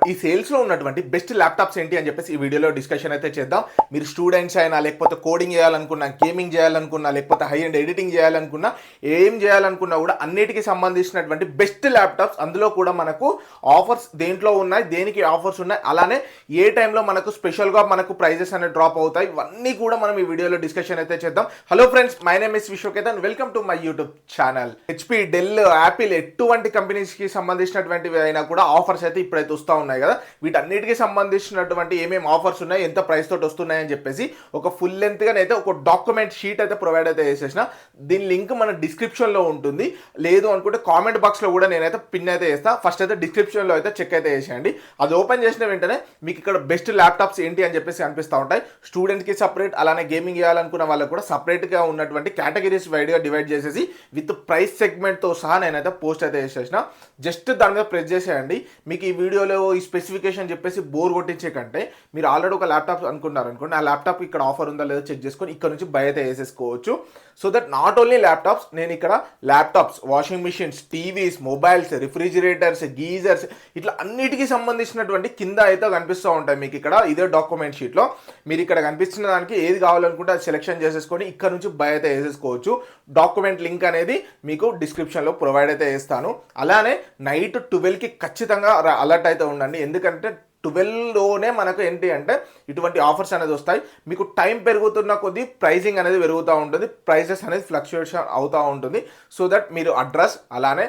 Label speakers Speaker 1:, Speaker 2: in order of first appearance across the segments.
Speaker 1: ఈ సేల్స్ లో ఉన్నటువంటి బెస్ట్ ల్యాప్టాప్స్ ఏంటి అని చెప్పేసి ఈ వీడియోలో డిస్కషన్ అయితే చేద్దాం. మీరు స్టూడెంట్స్ అయినా, లేకపోతే కోడింగ్ చేయాలనుకున్నా, గేమింగ్ చేయాలనుకున్నా, లేకపోతే హై అండ్ ఎడిటింగ్ చేయాలనుకున్నా, ఏం చేయాలనుకున్నా కూడా అన్నిటికీ సంబంధించినటువంటి బెస్ట్ ల్యాప్టాప్స్. అందులో కూడా మనకు ఆఫర్స్ దేంట్లో ఉన్నాయి, దేనికి ఆఫర్స్ ఉన్నాయి, అలానే ఏ టైంలో మనకు స్పెషల్గా మనకు ప్రైజెస్ అనేవి డ్రాప్ అవుతాయి, ఇవన్నీ కూడా మనం ఈ వీడియోలో డిస్కషన్ అయితే చేద్దాం. Hello friends, my name is Vishwaketan, welcome to my YouTube channel. HP, Dell, Apple ఎటువంటి కంపెనీస్కి సంబంధించినటువంటివి అయినా కూడా ఆఫర్స్ అయితే ఇప్పుడైతే వస్తూ ఉన్నాయి కదా. వీటన్నిటికీ సంబంధించినటువంటి ఏమేమి ఆఫర్స్ ఉన్నాయి, ఎంత ప్రైస్ తోటి వస్తున్నాయి అని చెప్పేసి ఒక ఫుల్ లెంత్ గా అయితే ఒక డాక్యుమెంట్ షీట్ అయితే ప్రొవైడ్ అయితే చేసేసిన. దీని లింక్ మన డిస్క్రిప్షన్ లో ఉంటుంది, లేదు అనుకుంటే కామెంట్ బాక్స్ లో కూడా నేనైతే పిన్ అయితే చేస్తా. ఫస్ట్ అయితే డిస్క్రిప్షన్ లో అయితే చెక్ అయితే చేసేయండి. అది ఓపెన్ చేసిన వెంటనే మీకు ఇక్కడ బెస్ట్ ల్యాప్టాప్స్ ఏంటి అని చెప్పేసి కనిపిస్తూ ఉంటాయి. స్టూడెంట్ కి సపరేట్, అలానే గేమింగ్ చేయాలనుకున్న వాళ్ళకి కూడా సపరేట్ గా ఉన్నటువంటి కేటగిరీస్ వైడ్ గా డివైడ్ చేసేసి విత్ ప్రైస్ సెగ్మెంట్ తో సహా నేనైతే పోస్ట్ అయితే చేసేసిన. జస్ట్ దాని మీద ప్రెస్ చేసేయండి. మీకు ఈ వీడియోలో ఈ స్పెసిఫికేషన్ చెప్పేసి బోర్ కొట్టించే కంటే మీరు ఆల్రెడీ ఒక ల్యాప్టాప్ అనుకున్నారనుకోండి, ఆ ల్యాప్టాప్ ఇక్కడ ఆఫర్ ఉందా లేదో చెక్ చేసుకొని ఇక్కడ నుంచి బై అయితే వేసేసుకోవచ్చు. So that not only laptops, నేను ఇక్కడ laptops, washing machines, TVs, mobiles, refrigerators, geysers, ఇట్లా అన్నిటికీ సంబంధించినటువంటి కింద అయితే కనిపిస్తూ ఉంటాయి మీకు ఇక్కడ ఇదే డాక్యుమెంట్ షీట్లో. మీరు ఇక్కడ కనిపిస్తున్న దానికి ఏది కావాలనుకుంటే అది సెలెక్షన్ చేసేసుకొని ఇక్కడ నుంచి బై అయితే వేసేసుకోవచ్చు. డాక్యుమెంట్ లింక్ అనేది మీకు డిస్క్రిప్షన్లో ప్రొవైడ్ అయితే చేస్తాను. అలానే నైట్ 12కి ఖచ్చితంగా అలర్ట్ అయితే ఉండండి, ఎందుకంటే 12లోనే మనకు ఏంటి అంటే ఇటువంటి ఆఫర్స్ అనేది వస్తాయి. మీకు టైం పెరుగుతున్న కొద్దీ ప్రైజింగ్ అనేది పెరుగుతూ ఉంటుంది, ప్రైసెస్ అనేది ఫ్లక్చుయేషన్ అవుతూ ఉంటుంది. సో దట్ మీరు అడ్రస్, అలానే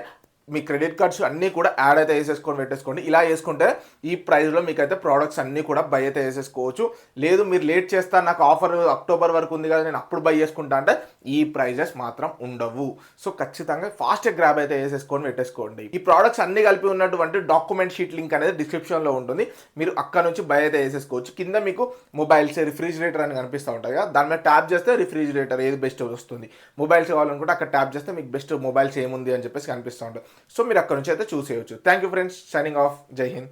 Speaker 1: మీ క్రెడిట్ కార్డ్స్ అన్నీ కూడా యాడ్ అయితే వేసేసుకొని పెట్టేసుకోండి. ఇలా వేసుకుంటే ఈ ప్రైస్లో మీకు అయితే ప్రోడక్ట్స్ అన్నీ కూడా బై అయితే వేసేసుకోవచ్చు. లేదు మీరు లేట్ చేస్తా, నాకు ఆఫర్ అక్టోబర్ వరకు ఉంది కదా, నేను అప్పుడు బై చేసుకుంటా అంటే ఈ ప్రైజెస్ మాత్రం ఉండవు. సో ఖచ్చితంగా ఫాస్ట్ గ్రాబ్ అయితే వేసేసుకొని పెట్టేసుకోండి. ఈ ప్రోడక్ట్స్ అన్ని కలిపి ఉన్నటువంటి డాక్యుమెంట్ షీట్ లింక్ అనేది డిస్క్రిప్షన్లో ఉంటుంది, మీరు అక్కడ నుంచి బై అయితే వేసేసుకోవచ్చు. కింద మీకు మొబైల్స్, రిఫ్రిజిరేటర్ అని కనిపిస్తూ ఉంటాయి కదా, దాని మీద ట్యాప్ చేస్తే రిఫ్రిజిరేటర్ ఏది బెస్ట్ వస్తుంది. మొబైల్స్ కావాలనుకుంటే అక్కడ ట్యాప్ చేస్తే మీకు బెస్ట్ మొబైల్స్ ఏముంది అని చెప్పేసి కనిపిస్తూ ఉంటుంది. సో మీరు అక్కడ నుంచి అయితే చూసేయచ్చు. Thank you friends, signing off, జై హింద్.